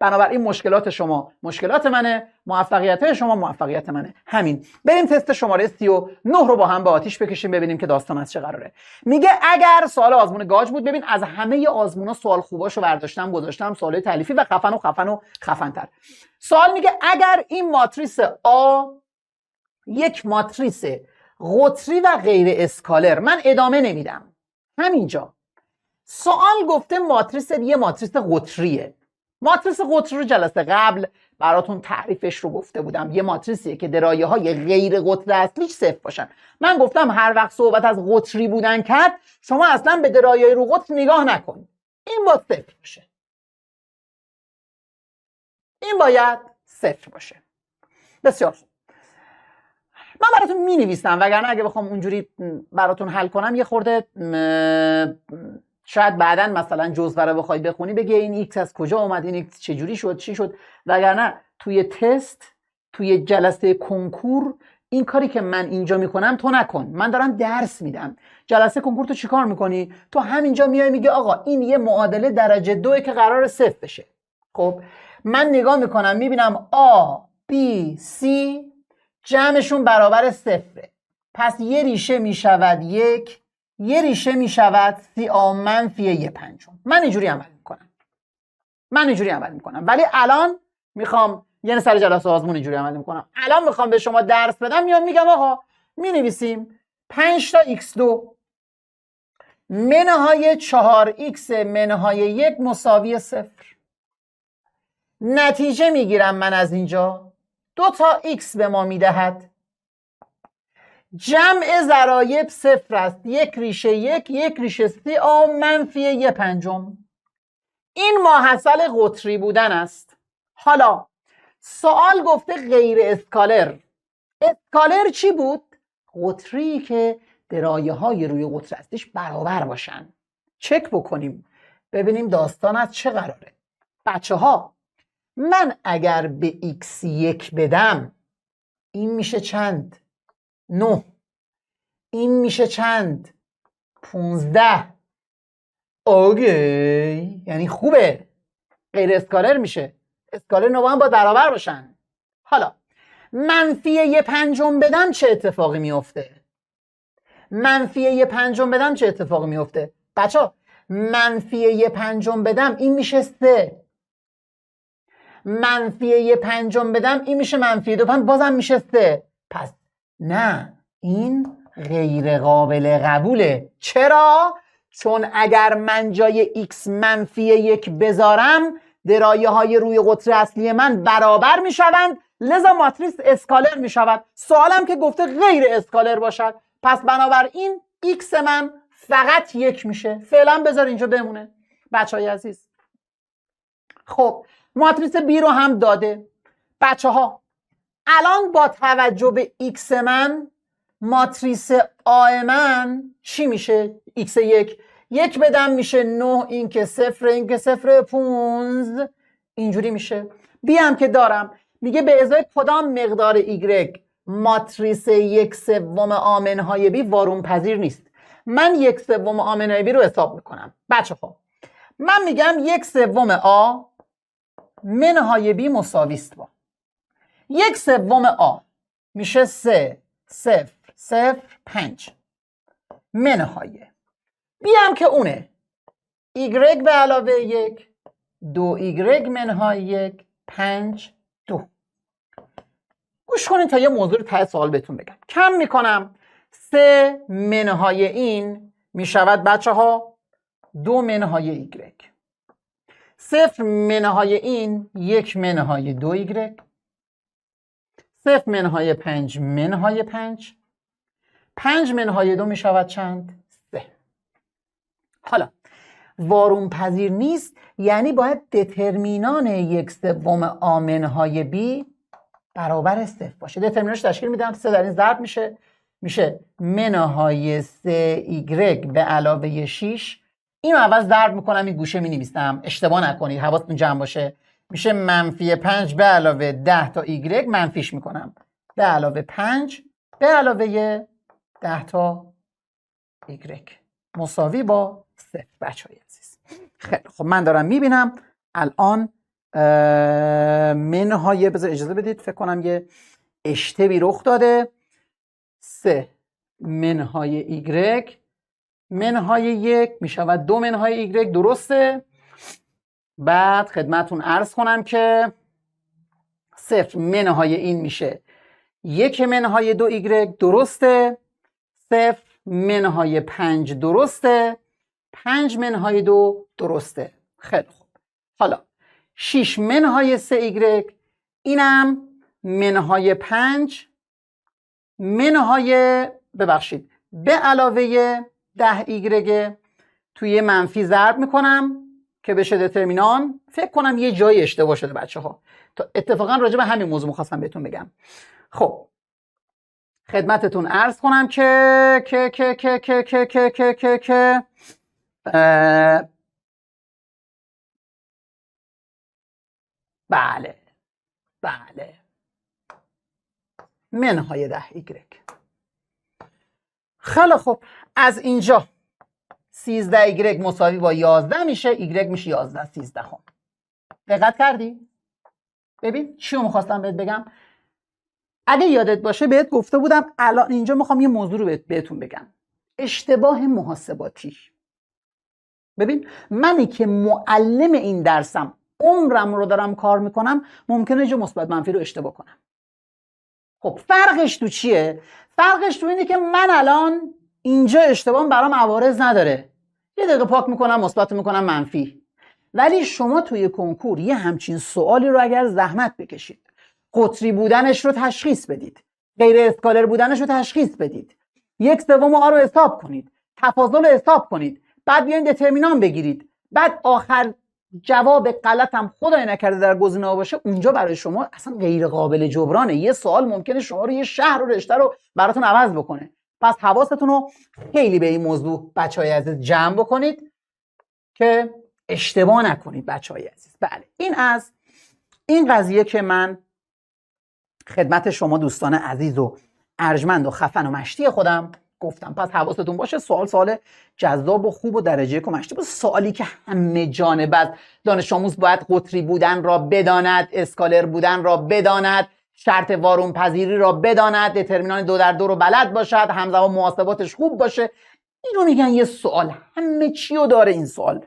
بنابراین مشکلات شما مشکلات منه، موفقیت شما موفقیت منه. همین. بریم تست شماره 39 رو با هم به آتیش بکشیم ببینیم که داستان از چه قراره. میگه اگر سوال آزمون گاج بود، ببین از همه آزمونا سوال خوباشو برداشتم گذاشتم، سوال تألیفی و خفن‌تر. سوال میگه اگر این ماتریس آ یک ماتریس قطری و غیر اسکالر، من ادامه نمیدم همینجا. سوال گفته ماتریس یه ماتریس قطریه. ماتریس قطری رو جلسه قبل براتون تعریفش رو گفته بودم. یه ماتریسیه که درایه های غیر قطر اصلیش صفر باشن. من گفتم هر وقت صحبت از قطری بودن کرد، شما اصلا به درایه رو قطر نگاه نکن، این باید صفر باشه، این باید صفر باشه. بسیار خوب. من براتون می نویسم، وگرنه اگه بخوام اونجوری براتون حل کنم یه خورده شاید بعداً مثلا جزوه رو بخوای بخونی بگی این ایکس از کجا اومد، این ایکس چجوری شد، چی شد. وگرنه توی تست، توی جلسه کنکور این کاری که من اینجا میکنم تو نکن. من دارم درس میدم. جلسه کنکور تو چیکار میکنی؟ تو همینجا میای میگه آقا این یه معادله درجه 2 که قرار صفر بشه. خب من نگاه میکنم میبینم A B C جمعشون برابر صفره، پس یه ریشه میشود 1، یه ریشه میشود C-1/5. من اینجوری عمل میکنم. ولی الان میخوام، یعنی سر جلسه آزمون اینجوری عمل میکنم. الان میخوام به شما درس بدم، میام میگم آقا مینویسیم 5 تا x2 منهای 4x منهای 1 مساوی 0. نتیجه میگیرم من از اینجا 2 تا x به ما میدهد. جمع ضرایب 0 است. 1 ریشه 1، 1 ریشه C-1/5. این ماحصل قطری بودن است. حالا سوال گفته غیر اسکالر. اسکالر چی بود؟ قطری که درایه های روی قطر اصلیش برابر باشن. چک بکنیم ببینیم داستان از چه قراره. بچه ها، من اگر به x1 بدم این میشه چند؟ 9. این میشه چند؟ 15. اوکی، یعنی خوبه. غیر اسکالر میشه. اسکالر نوع هم با برابر باشن. حالا -1/5 بدم چه اتفاقی میفته؟ -1/5 بدم چه اتفاقی میفته؟ بچه ها -1/5 بدم این میشه 3. -1/5 بدم این میشه -2، بازم میشه 3. پس نه، این غیر قابل قبوله. چرا؟ چون اگر من جای x -1 بذارم درایه های روی قطر اصلی من برابر میشوند، لذا ماتریس اسکالر میشود. سوالم که گفته غیر اسکالر باشد، پس بنابراین x من فقط 1 میشه. فعلا بذار اینجا بمونه بچهای عزیز. خب ماتریس B رو هم داده. بچه ها الان با توجه به x من ماتریس A من چی میشه؟ x1 1 بدم میشه 9، این که 0، این که 0 15. اینجوری میشه. B هم که دارم میگه به ازای کدام مقدار y ماتریس 1/3 آمنهای B وارون پذیر نیست. من 1/3 آمنهای B رو حساب میکنم. بچه ها من میگم 1/3 A منهای B مساوی است با 1/3 A میشه 3 0 0 5 منهای B هم که اونه y به علاوه 1 2y منهای 1 5 2. گوش کنید تا یه موضوع ته سوال بهتون بگم. کم میکنم 3 منهای این میشود بچه ها 2 منهای y. 0 منهای این 1 منهای 2y. 0 منهای 5 منهای 5. 5 منهای 2 میشود چند؟ 3. حالا وارون پذیر نیست، یعنی باید دترمینان 1/3 آ منهای B برابر 0 باشه. دترمینانش تشکیل میدم 3 در این ضرب میشه منهای 3y به علاوه 6. اینو عوض ضرب میکنم این گوشه مینویسم، اشتباه نکنید، حواستون جمع باشه. میشه -5 به علاوه 10 تا y منفیش میکنم به علاوه 5 به علاوه 10 تا y مساوی با 0. بچه‌های عزیز خیلی خب، من دارم میبینم الان منهای، بذار اجازه بدید فکر کنم یه اشتباهی رخ داده. 3 منهای ایگرگ منهای 1 میشود 2 منهای ایگرگ، درسته؟ بعد خدمتون عرض کنم که 0 منهای این میشه 1 منهای 2 ایگرگ، درسته؟ 0 منهای 5 درسته، 5 منهای 2 درسته. خیلی خوب. حالا 6 منهای 3 ایگرگ، اینم منهای 5 منهای ببخشید به علاوه 10 ایگرگ، توی منفی ضرب میکنم که بشه دترمینان. فکر کنم یه جایی اشتباه شده بچه ها، اتفاقا راجع به همین موضوع میخواستم بهتون بگم. خب خدمتتون عرض کنم که بله منهای 10 ایگرگ. خیلی خب، از اینجا 13 ایگرگ مساوی با 11 میشه، ایگرگ میشه 11 13 هم. دقت کردی؟ ببین چیو میخواستم بهت بگم. اگه یادت باشه بهت گفته بودم الان اینجا میخوام یه موضوع رو بهتون بگم، اشتباه محاسباتی. ببین منی که معلم این درسم، عمرم رو دارم کار میکنم، ممکنه جو مثبت منفی رو اشتباه کنم. خب فرقش تو چیه؟ فرقش تو اینه که من الان اینجا اشتباهم برام عوارض نداره، یه دقیقه پاک میکنم مثبت میکنم منفی. ولی شما توی کنکور یه همچین سوالی رو اگر زحمت بکشید، قطری بودنش رو تشخیص بدید، غیر اسکالر بودنش رو تشخیص بدید، 1/3 آ رو حساب کنید، تفاضل رو حساب کنید، بعد بیاین دترمینان بگیرید، بعد آخر جواب غلطم خدای نکرده در گزینه‌ها باشه، اونجا برای شما اصلا غیر قابل جبرانه. یه سوال ممکنه شما رو یه شهر و رشته رو براتون عوض بکنه. پس حواستون رو خیلی به این موضوع بچهای عزیز جمع بکنید که اشتباه نکنید بچهای عزیز. بله این از این قضیه که من خدمت شما دوستان عزیز و ارجمند و خفن و مشتی خودم گفتم. پس حواستون باشه سوال جذاب و خوب و درجه یک و مشتی، سوالی که همه جانب است. دانش آموز باید قطری بودن را بداند، اسکالر بودن را بداند، شرط وارون پذیری را بداند، دترمینان 2 در 2 رو بلد باشد، همزمان محاسباتش خوب باشه. اینو میگن یه سوال، همه چی رو داره این سوال.